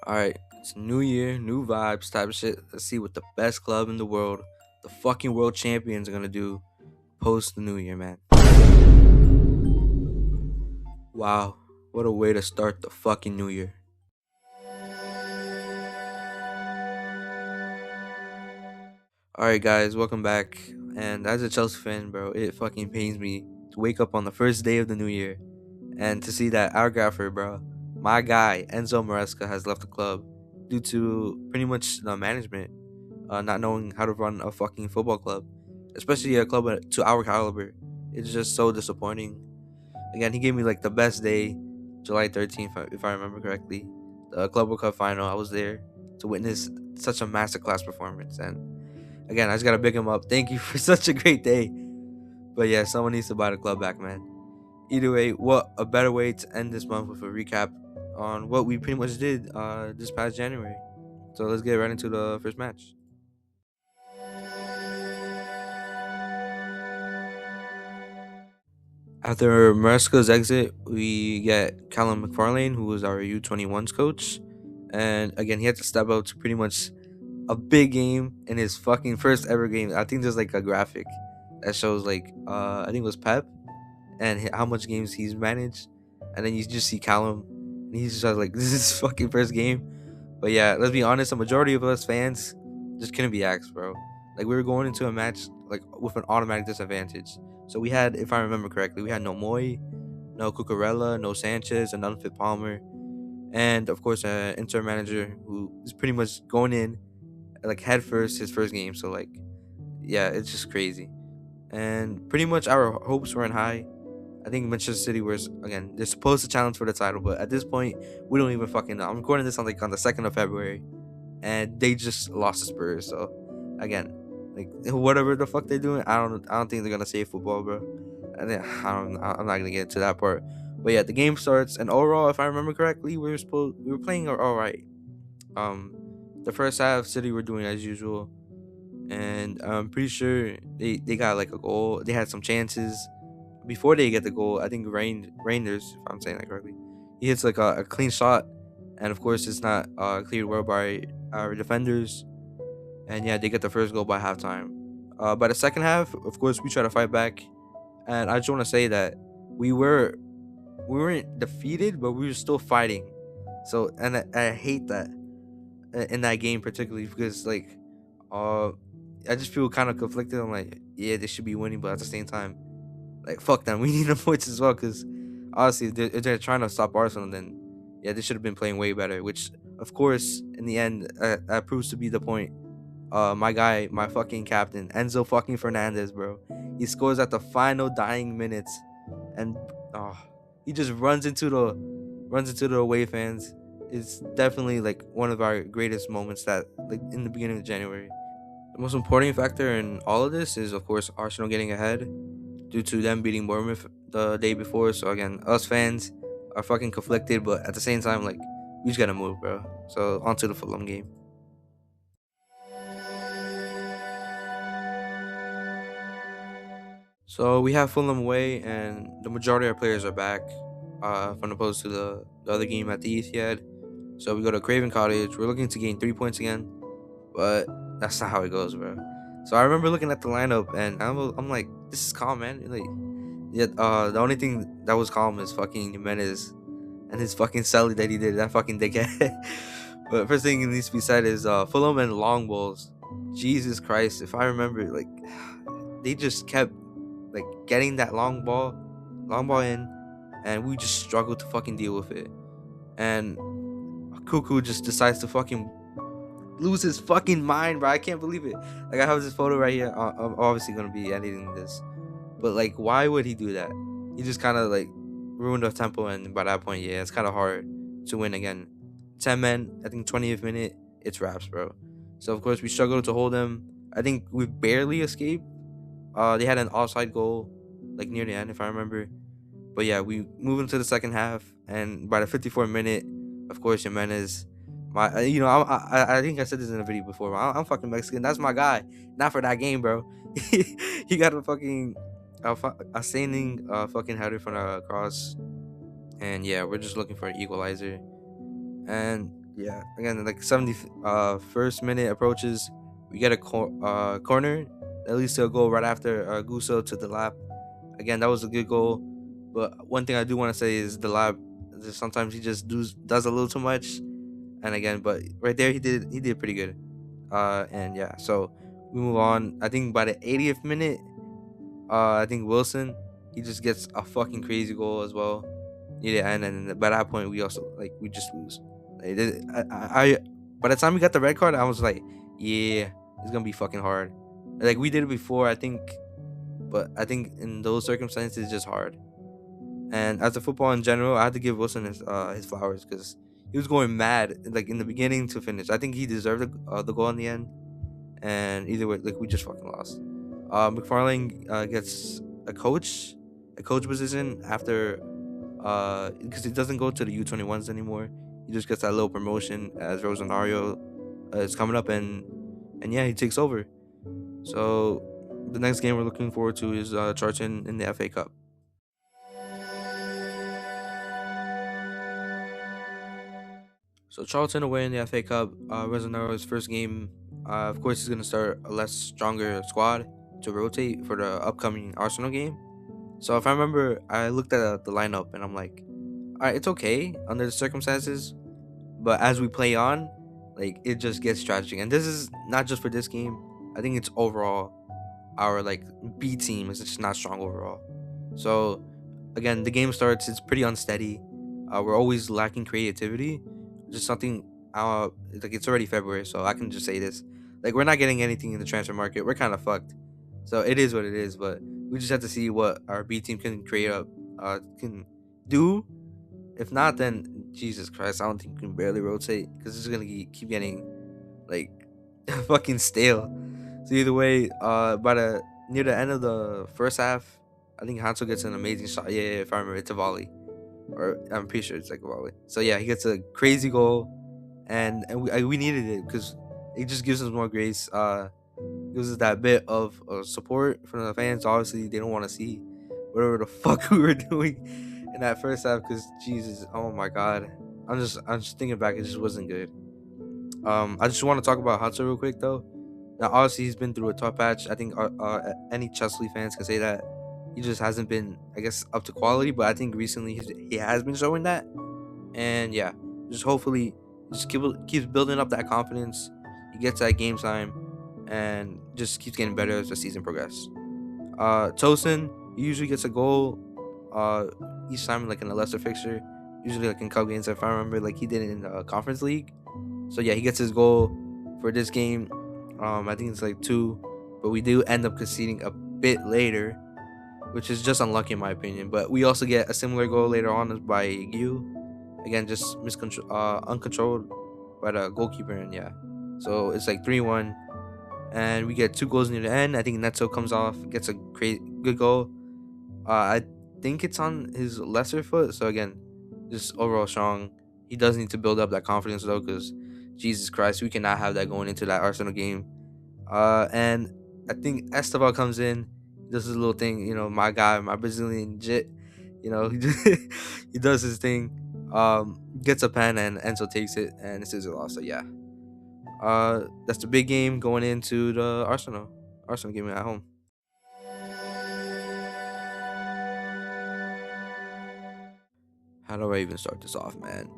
All right, it's new year, new vibes type of shit. Let's see what the best club in the world, the fucking world champions, are gonna do post the new year, man. Wow, what a way to start the fucking new year. All right, guys, welcome back. And as a Chelsea fan, bro, it fucking pains me to wake up on the first day of the new year and to see that our gaffer, bro, my guy Enzo Maresca, has left the club due to pretty much the management not knowing how to run a fucking football club, especially a club to our caliber. It's just so disappointing. Again, he gave me like the best day, July 13th, if I remember correctly. The Club World Cup final, I was there to witness such a masterclass performance. And again, I just gotta big him up. Thank you for such a great day. But yeah, someone needs to buy the club back, man. Either way, what a better way to end this month with a recap on what we pretty much did this past January. So let's get right into the first match. After Maresca's exit, we get Callum McFarlane, who was our U21s coach. And again, he had to step up to pretty much a big game in his fucking first ever game. I think there's like a graphic that shows like I think it was Pep and how much games he's managed. And then you just see Callum and he's just like, this is his fucking first game. But yeah, let's be honest, a majority of us fans just couldn't be asked, bro. Like we were going into a match like with an automatic disadvantage. So we had, if I remember correctly, we had no Moy, no Cucurella, no Sanchez, an unfit Palmer, and of course an Inter manager who is pretty much going in like head first his first game. So like, yeah, it's just crazy. And pretty much our hopes weren't high. I think Manchester City was, again, they're supposed to challenge for the title, but at this point, we don't even fucking know. I'm recording this on the 2nd of February, and they just lost to Spurs. So again, like whatever the fuck they're doing, I don't think they're gonna save football, bro. I'm not gonna get into that part. But yeah, the game starts, and overall, if I remember correctly, we were playing all right. Um, the first half, City were doing as usual, and I'm pretty sure they got like a goal. They had some chances before they get the goal. I think Reinders, if I'm saying that correctly, he hits like a clean shot, and of course it's not cleared well by our defenders. And yeah, they get the first goal by halftime. By the second half, of course, we try to fight back, and I just want to say that we weren't defeated, but we were still fighting. So, and I hate that in that game particularly because like, uh, I just feel kind of conflicted. I'm like, yeah, they should be winning, but at the same time, like, fuck them. We need the points as well because honestly, if they're trying to stop Arsenal, then yeah, they should have been playing way better. Which, of course, in the end, that proves to be the point. My guy, my fucking captain, Enzo fucking Fernandez, bro. He scores at the final dying minutes, and oh, he just runs into the away fans. It's definitely like one of our greatest moments that like in the beginning of January. The most important factor in all of this is, of course, Arsenal getting ahead due to them beating Bournemouth the day before. So again, us fans are fucking conflicted, but at the same time, like we just gotta move, bro. So on to the Fulham game. So we have Fulham away, and the majority of our players are back, from opposed to the other game at the Etihad. So we go to Craven Cottage. We're looking to gain 3 points again, but that's not how it goes, bro. So I remember looking at the lineup, and I'm like, this is calm, man. Like, yeah, the only thing that was calm is fucking Jimenez and his fucking celly that he did, that fucking dickhead. But first thing that needs to be said is Fulham and long balls. Jesus Christ, if I remember, like they just kept like getting that long ball in, and we just struggled to fucking deal with it. And Cuckoo just decides to fucking lose his fucking mind, bro. I can't believe it. Like I have this photo right here. I'm obviously gonna be editing this, but like, why would he do that? He just kind of like ruined the tempo, and by that point, yeah, it's kind of hard to win again. 10 men, I think 20th minute, it's wraps, bro. So of course we struggled to hold them. I think we barely escaped. They had an offside goal, like near the end, if I remember. But yeah, we move into the second half, and by the 54th minute, of course, Jimenez, I think I said this in a video before. I'm fucking Mexican. That's my guy. Not for that game, bro. He got a fucking a standing fucking header from a cross, and yeah, we're just looking for an equalizer. And Yeah, again, like 70 first minute approaches, we get a corner. At least they'll go right after Guso to the lap. Again, that was a good goal. But one thing I do want to say is the lap. Sometimes he just does a little too much. And again, but right there he did pretty good. And yeah, so we move on. I think by the 80th minute, I think Wilson, he just gets a fucking crazy goal as well. Yeah, and then by that point we also like we just lose. Like, by the time we got the red card, I was like, yeah, it's gonna be fucking hard. Like we did it before, I think, but I think in those circumstances, it's just hard. And as a football in general, I had to give Wilson his flowers because he was going mad like in the beginning to finish. I think he deserved the goal in the end. And either way, like we just fucking lost. McFarlane gets a coach position after because he doesn't go to the U21s anymore. He just gets that little promotion as Rosario is coming up, and yeah, he takes over. So the next game we're looking forward to is Charlton in the FA Cup. So Charlton away in the FA Cup. Rosanoro's first game. Of course, he's gonna start a less stronger squad to rotate for the upcoming Arsenal game. So if I remember, I looked at the lineup and I'm like, all right, it's okay under the circumstances, but as we play on, like it just gets tragic. And this is not just for this game. I think it's overall our like B team is just not strong overall. So again, the game starts. It's pretty unsteady. We're always lacking creativity. Just something. Like it's already February, so I can just say this. Like we're not getting anything in the transfer market. We're kind of fucked. So it is what it is. But we just have to see what our B team can create up, can do. If not, then Jesus Christ, I don't think we can barely rotate because it's gonna keep getting like fucking stale. So either way, by the near the end of the first half, I think Hansel gets an amazing shot. Yeah, if I remember, it's a volley, or I'm pretty sure it's like a volley. So yeah, he gets a crazy goal, and we needed it because it just gives us more grace. Gives us that bit of support from the fans. Obviously, they don't want to see whatever the fuck we were doing in that first half because Jesus, oh my god, I'm just thinking back, it just wasn't good. I just want to talk about Hudson real quick though. Now, obviously, he's been through a tough patch. I think any Chesley fans can say that he just hasn't been, I guess, up to quality. But I think recently he has been showing that, and yeah, just hopefully just keeps building up that confidence. He gets that game time, and just keeps getting better as the season progresses. Tosin, he usually gets a goal each time, like in a lesser fixture, usually like in cup games. If I remember, like he did it in the conference league. So yeah, he gets his goal for this game. I think it's like two, but we do end up conceding a bit later, which is just unlucky in my opinion. But we also get a similar goal later on by you. Again, just uncontrolled by the goalkeeper, and yeah. So it's like 3-1, and we get two goals near the end. I think Neto comes off, gets a good goal. I think it's on his lesser foot. So again, just overall strong. He does need to build up that confidence though, because Jesus Christ, we cannot have that going into that Arsenal game. And I think Esteval comes in, does his little thing. My guy, my Brazilian jit. He just, he does his thing. Gets a pen and Enzo takes it, and it's a loss. So yeah, that's the big game going into the Arsenal game at home. How do I even start this off, man?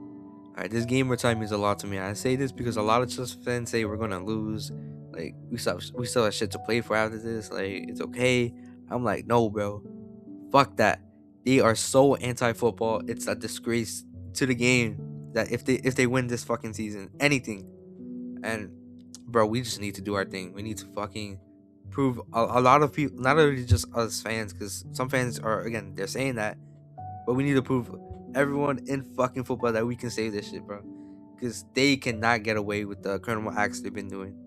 Alright, this gamer time means a lot to me. I say this because a lot of Chelsea fans say we're gonna lose. Like we still have shit to play for after this. Like it's okay. I'm like, no, bro. Fuck that. They are so anti-football. It's a disgrace to the game that if they win this fucking season, anything, and bro, we just need to do our thing. We need to fucking prove a lot of people, not only just us fans, because some fans are again they're saying that, but we need to prove everyone in fucking football that we can save this shit, bro. Because they cannot get away with the criminal acts they've been doing.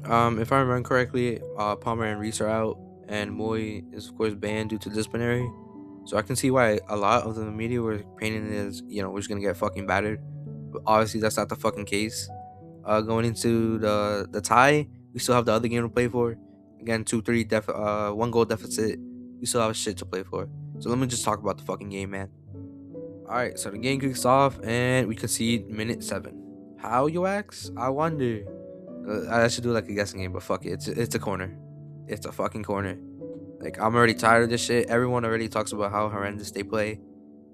If I remember correctly, Palmer and Reese are out, and Moy is of course banned due to disciplinary. So I can see why a lot of the media were painting it as, we're just gonna get fucking battered. But obviously that's not the fucking case. Going into the tie, we still have the other game to play for. Again, 2-3 one goal deficit. We still have shit to play for. So let me just talk about the fucking game, man. Alright, so the game kicks off and we concede minute 7. How, you ask? I wonder. I should do like a guessing game, but fuck it. It's a corner. It's a fucking corner. Like, I'm already tired of this shit. Everyone already talks about how horrendous they play.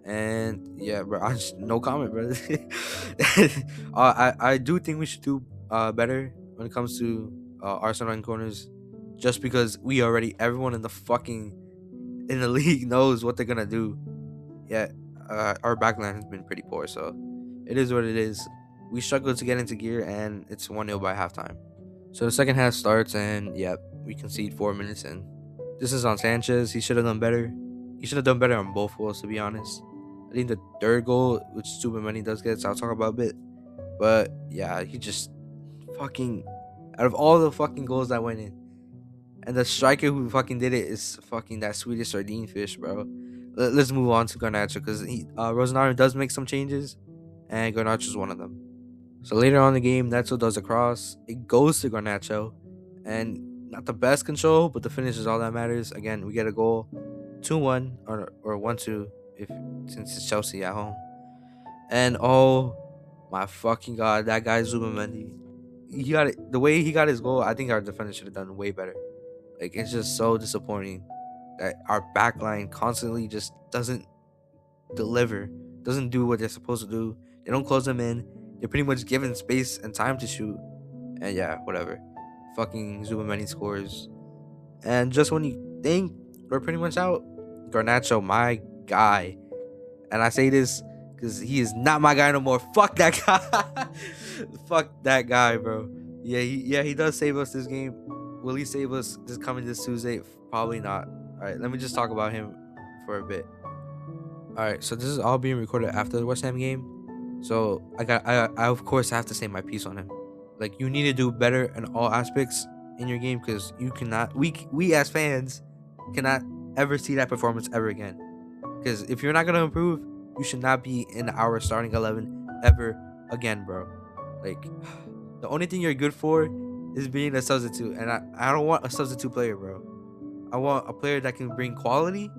And yeah, bro, I just no comment, bro. I do think we should do better when it comes to Arsenal and corners, just because we already everyone in the league knows what they're gonna do. Yeah, our backline has been pretty poor, so it is what it is. We struggled to get into gear, and it's 1-0 by halftime. So the second half starts, and yeah, we concede 4 minutes in. This is on Sanchez. He should have done better. He should have done better on both goals, to be honest. I think the third goal, which Subamani does get, so I'll talk about a bit. But yeah, he just fucking, out of all the fucking goals that went in, and the striker who fucking did it is fucking that Swedish sardine fish, bro. Let's move on to Garnacho, because Rosenaro does make some changes, and Garnacho's one of them. So later on in the game, Neto does a cross. It goes to Garnacho, and not the best control, but the finish is all that matters. Again, we get a goal, 2-1 or 1-2 if since it's Chelsea at home. And oh my fucking god, that guy Zubamendi, he got it. The way he got his goal, I think our defender should have done way better. Like, it's just so disappointing that our backline constantly just doesn't deliver, doesn't do what they're supposed to do. They don't close them in. They're pretty much given space and time to shoot. And yeah, whatever. Fucking Zubamendi scores. And just when you think we're pretty much out, Garnacho, my guy. And I say this because he is not my guy no more. Fuck that guy. Fuck that guy, bro. Yeah, he does save us this game. Will he save us this Tuesday? Probably not. Alright, let me just talk about him for a bit. Alright, so this is all being recorded after the West Ham game. So I of course have to say my piece on him. Like, you need to do better in all aspects in your game, because you cannot we as fans cannot ever see that performance ever again. Because if you're not gonna improve, you should not be in our starting 11 ever again, bro. Like, the only thing you're good for is being a substitute, and I don't want a substitute player, bro. I want a player that can bring quality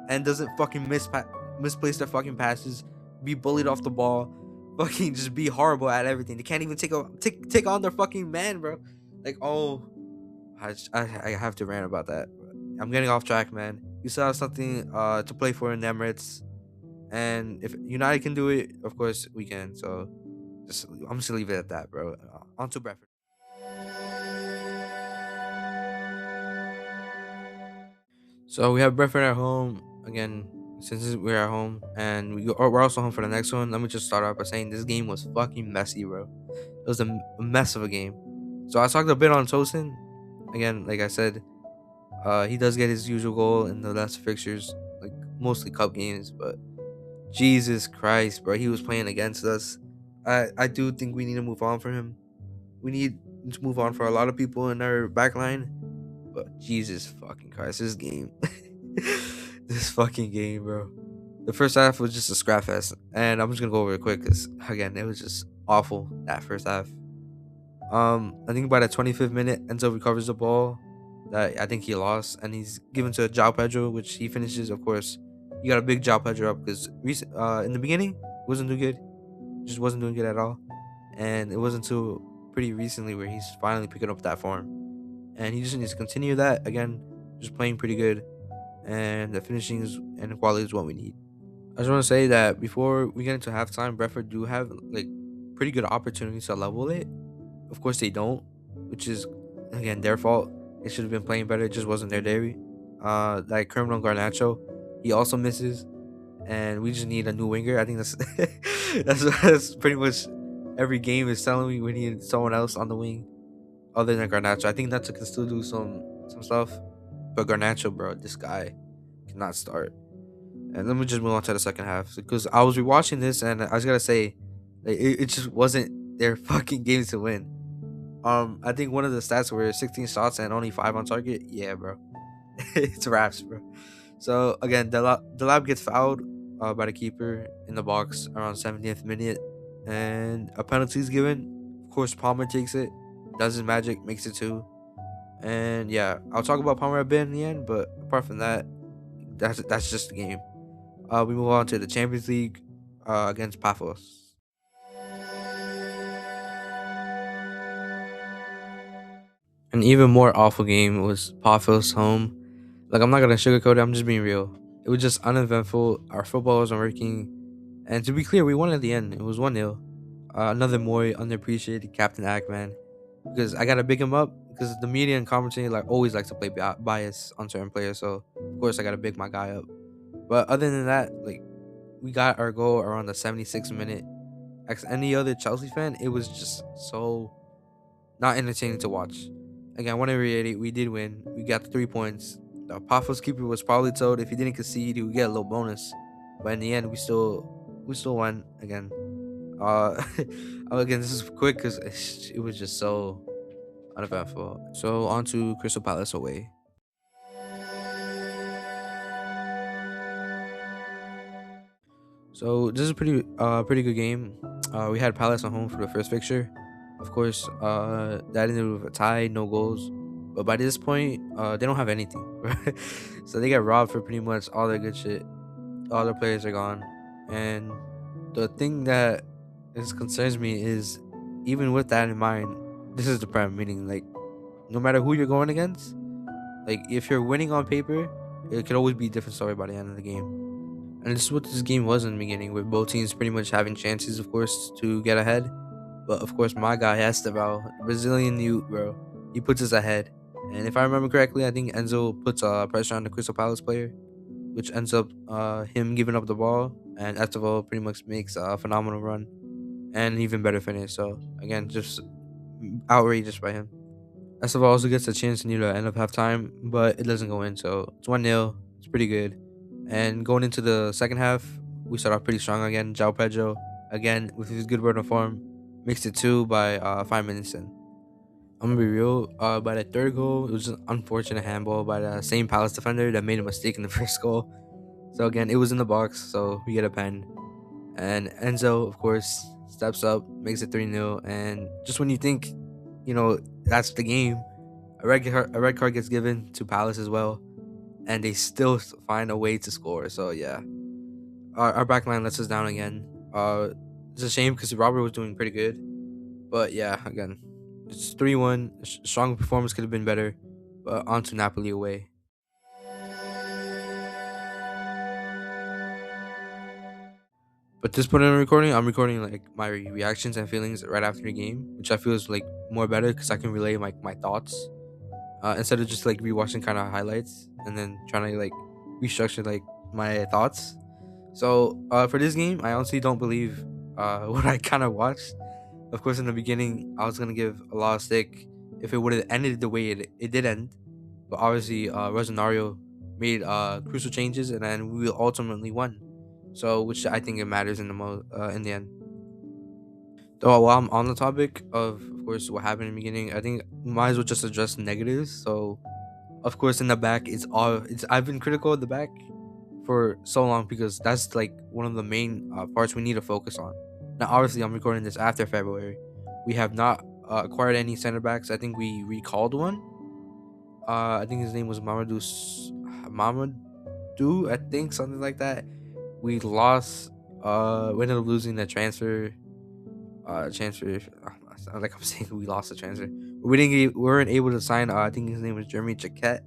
and doesn't fucking misplace their fucking passes, be bullied off the ball, fucking just be horrible at everything. They can't even take on their fucking man, bro. Like, oh, I have to rant about that. I'm getting off track, man. You still have something to play for in the Emirates, and if United can do it, of course we can. So I'm just gonna leave it at that, bro. On to Bradford. So we have Brentford at home again. Since we're at home, and we're also home for the next one, let me just start off by saying this game was fucking messy, bro. It was a mess of a game. So I talked a bit on Tosin. Again, like I said, he does get his usual goal in the last fixtures, like mostly cup games. But Jesus Christ, bro, he was playing against us. I do think we need to move on for him. We need to move on for a lot of people in our backline. But Jesus fucking Christ, this game. This fucking game, bro. The first half was just a scrap fest. And I'm just going to go over it quick because, again, it was just awful, that first half. I think by the 25th minute, Enzo recovers the ball that I think he lost. And he's given to João Pedro, which he finishes, of course. You got a big João Pedro up because in the beginning, wasn't doing good. Just wasn't doing good at all. And it wasn't until pretty recently where he's finally picking up that form. And he just needs to continue that. Again, just playing pretty good. And the finishing and the quality is what we need. I just want to say that before we get into halftime, Brentford do have like pretty good opportunities to level it. Of course they don't, which is again their fault. They should have been playing better. It just wasn't their day. Like Criminal Garnacho, he also misses, and we just need a new winger. I think that's that's pretty much every game is telling me we need someone else on the wing other than Garnacho. I think Nacho can still do some stuff. But Garnacho, bro, this guy cannot start. And let me just move on to the second half, because I was rewatching this and I just gotta say, like, it just wasn't their fucking games to win. I think one of the stats were 16 shots and only 5 on target. Yeah, bro, it's raps, bro. So again, the lab gets fouled by the keeper in the box around 70th minute, and a penalty is given. Of course, Palmer takes it, does his magic, makes it 2. And yeah, I'll talk about Palmer a bit in the end, but apart from that, that's just the game. We move on to the Champions League against Paphos. An even more awful game was Pafos home. Like, I'm not gonna sugarcoat it, I'm just being real. It was just uneventful. Our football wasn't working. And to be clear, we won at the end. It was 1-0. Another more underappreciated Captain Ackman. Because I gotta big him up because the media and commentary like always like to play bias on certain players. So of course I gotta big my guy up. But other than that, like, we got our goal around the 76th minute. As any other Chelsea fan, it was just so not entertaining to watch. Again, I want to reiterate, we did win. We got the 3 points. The Paphos keeper was probably told if he didn't concede, he would get a little bonus. But in the end, we still won again. Uh, again, this is quick because it was just so uneventful. So on to Crystal Palace away. So this is a pretty good game. We had Palace at home for the first fixture. Of course, that ended with a tie, no goals. But by this point, they don't have anything. Right? So they got robbed for pretty much all their good shit. All their players are gone, and the thing that concerns me is, even with that in mind, this is the prem. Meaning, like, no matter who you're going against, like if you're winning on paper, it could always be a different story by the end of the game. And this is what this game was in the beginning, with both teams pretty much having chances, of course, to get ahead. But of course, my guy Esteval, Brazilian youth, bro, he puts us ahead. And if I remember correctly, I think Enzo puts pressure on the Crystal Palace player, which ends up him giving up the ball, and Esteval pretty much makes a phenomenal run and an even better finish. So again, just outrageous by him. Esteval also gets a chance near the end of halftime, but it doesn't go in. So it's 1-0. It's pretty good. And going into the second half, we start off pretty strong again. João Pedro, again, with his good run of form, makes it 2 by 5 minutes in. I'm gonna be real. By the third goal, it was an unfortunate handball by the same Palace defender that made a mistake in the first goal. So again, it was in the box, so we get a pen. And Enzo, of course, steps up, makes it 3-0. And just when you think, that's the game, a red card gets given to Palace as well, and they still find a way to score. So yeah, our back line lets us down again. It's a shame because Robert was doing pretty good, but yeah, again, it's 3-1. Strong performance could have been better, but on to Napoli away. But this point I'm recording like my reactions and feelings right after the game, which I feel is like more better because I can relay my thoughts instead of just like rewatching kind of highlights and then trying to like restructure like my thoughts. So for this game, I honestly don't believe what I kind of watched. Of course, in the beginning, I was gonna give a lot of stick if it would have ended the way it did end, but obviously, Rosario made crucial changes, and then we ultimately won. So, which I think it matters in the end. Though while I'm on the topic of course, what happened in the beginning, I think might as well just address the negatives. So, of course, in the back, it's I've been critical of the back for so long because that's like one of the main parts we need to focus on. Now, obviously, I'm recording this after February. We have not acquired any center backs. I think we recalled one. I think his name was Mamadou, I think, something like that. We lost. We ended up losing the transfer. Sounds like I'm saying we lost the transfer. We weren't able to sign. I think his name was Jeremy Jaquette.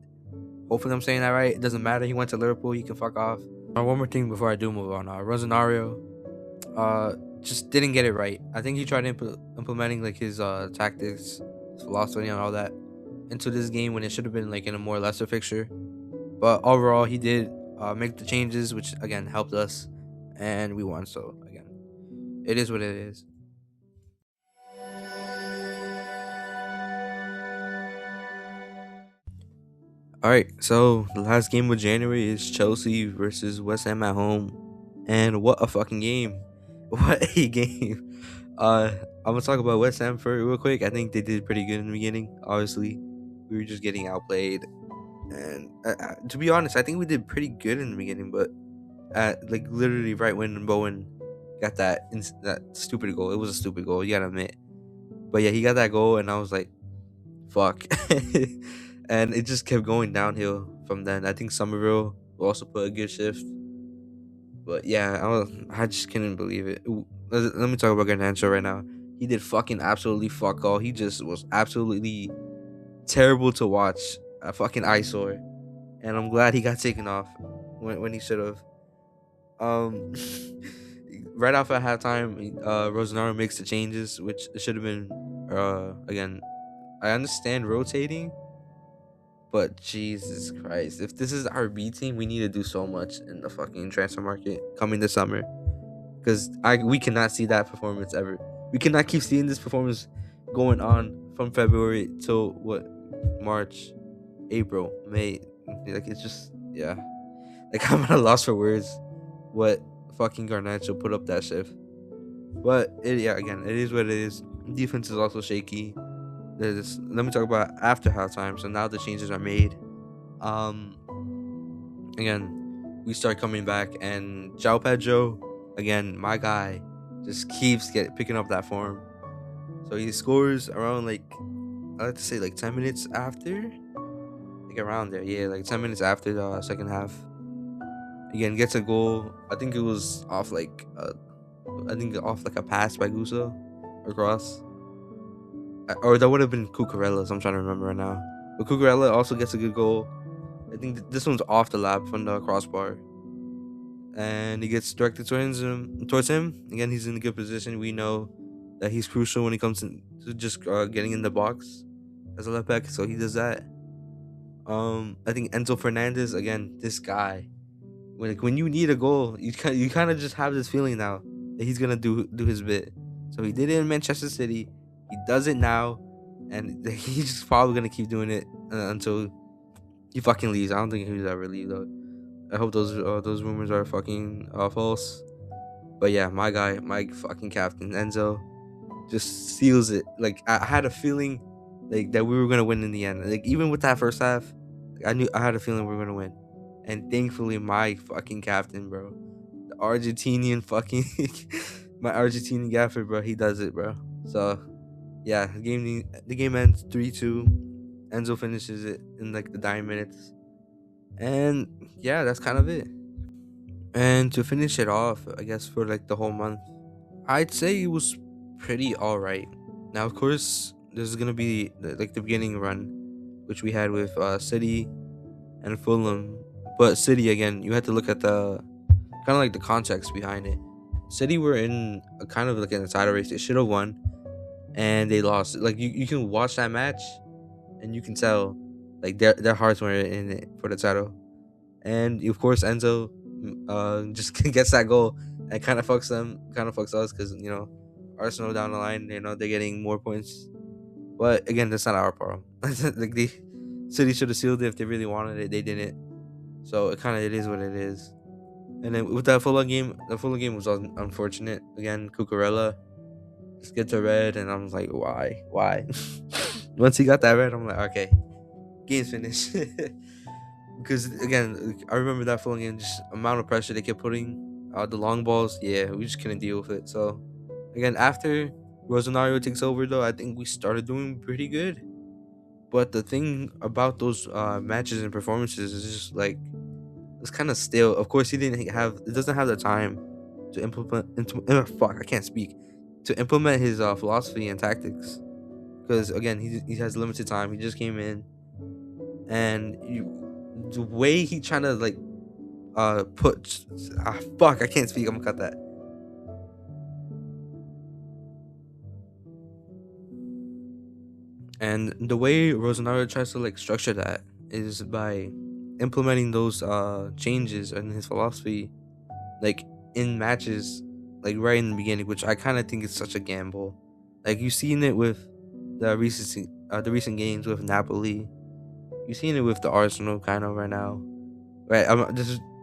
Hopefully, I'm saying that right. It doesn't matter. He went to Liverpool. He can fuck off. One more thing before I do move on. Rosario, just didn't get it right. I think he tried implementing like his tactics, his philosophy, and all that into this game when it should have been like in a more lesser fixture. But overall, he did make the changes, which again helped us, and we won. So again, it is what it is. All right, so the last game of January is Chelsea versus West Ham at home, and what a fucking game! What a game! I'm gonna talk about West Ham for real quick. I think they did pretty good in the beginning. Obviously, we were just getting outplayed, and to be honest, I think we did pretty good in the beginning. But like literally right when Bowen got that stupid goal, it was a stupid goal. You gotta admit. But yeah, he got that goal, and I was like, fuck. And it just kept going downhill from then. I think Somerville will also put a good shift. But yeah, I just couldn't believe it. Let me talk about Garnacho right now. He did fucking absolutely fuck all. He just was absolutely terrible to watch, a fucking eyesore. And I'm glad he got taken off when he should have. Um, right off at halftime, Rosanaro makes the changes, which should have been. Again, I understand rotating, but Jesus Christ, if this is our B team, we need to do so much in the fucking transfer market coming this summer. Because we cannot see that performance ever. We cannot keep seeing this performance going on from February till what, March, April, May. Like, it's just, yeah. Like, I'm at a loss for words. What fucking Garnacho put up that shift. But yeah, again, it is what it is. Defense is also shaky. Let me talk about after halftime. So now the changes are made. Um, Again, we start coming back, and João Pedro, again, my guy, just keeps picking up that form. So he scores around, like, I like to say, like 10 minutes after, like around there, yeah, like 10 minutes after the second half. Again, gets a goal. I think it was off like a pass by Guso across, or that would have been Cucurella's. I'm trying to remember right now. But Cucurella also gets a good goal. I think this one's off the lap from the crossbar, and he gets directed towards him. Again, he's in a good position. We know that he's crucial when he comes to just getting in the box as a left back, so he does that. I think Enzo Fernandez, again, this guy, when you need a goal, you kind of just have this feeling now that he's gonna do his bit. So he did it in Manchester City. He does it now, and he's just probably gonna keep doing it until he fucking leaves. I don't think he's ever leave though. I hope those rumors are fucking false. But yeah, my guy, my fucking captain Enzo, just seals it. Like, I had a feeling like that we were gonna win in the end. Like, even with that first half, I had a feeling we were gonna win. And thankfully, my fucking captain, bro, the Argentinian fucking my Argentinian gaffer, bro, he does it, bro. So yeah, the game ends 3-2. Enzo finishes it in like the dying minutes, and yeah, that's kind of it. And to finish it off, I guess for like the whole month, I'd say it was pretty alright. Now, of course, this is gonna be like the beginning run, which we had with City and Fulham. But City, again, you had to look at the kind of like the context behind it. City were in a kind of like in a title race. They should have won, and they lost. Like, you can watch that match, and you can tell like their hearts were in it for the title. And of course, Enzo just gets that goal and kind of fucks them, kind of fucks us, because Arsenal down the line, they're getting more points. But again, that's not our problem. Like, the City should have sealed it if they really wanted it. They didn't. So it is what it is. And then with that Fulham game, the Fulham game was unfortunate. Again, Cucurella just gets a red, and I'm like, why? Once he got that red, I'm like, okay, game's finished. Because again, I remember that Fulham game, just amount of pressure they kept putting, the long balls. Yeah, we just couldn't deal with it. So again, after Rosario takes over, though, I think we started doing pretty good. But the thing about those matches and performances is just like, it's kind of stale. Of course, it doesn't have the time to fuck, I can't speak, to implement his philosophy and tactics. Because again, he has limited time. He just came in, and the way he trying to like fuck, I can't speak. I'm gonna cut that. And the way Rosanaro tries to like structure that is by implementing those changes in his philosophy, like in matches, like right in the beginning, which I kind of think is such a gamble. Like, you've seen it with the recent games with Napoli. You've seen it with the Arsenal kind of right now. Right,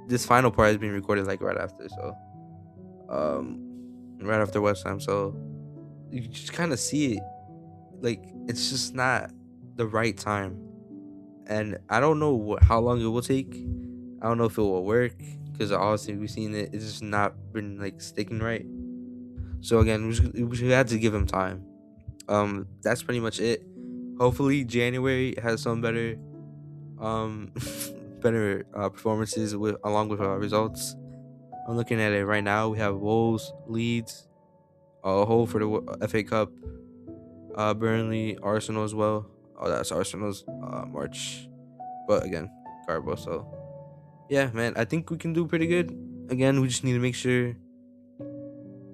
this final part is being recorded like right after, so right after West Ham. So you just kind of see it, like, it's just not the right time, and I don't know how long it will take. I don't know if it will work, because obviously we've seen it's just not been like sticking right. So again, we had to give him time. That's pretty much it. Hopefully January has some better better performances along with results. I'm looking at it right now. We have Wolves, Leeds, Hull for the FA Cup, Burnley, Arsenal as well. Oh, that's Arsenal's March. But again, Garbo. So yeah, man, I think we can do pretty good. Again, we just need to make sure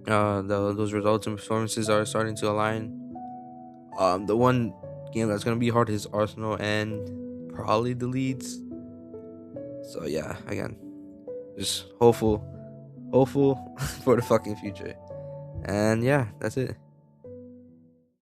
those results and performances are starting to align. The one game that's gonna be hard is Arsenal and probably the Leeds. So yeah, again, just hopeful for the fucking future. And yeah, that's it.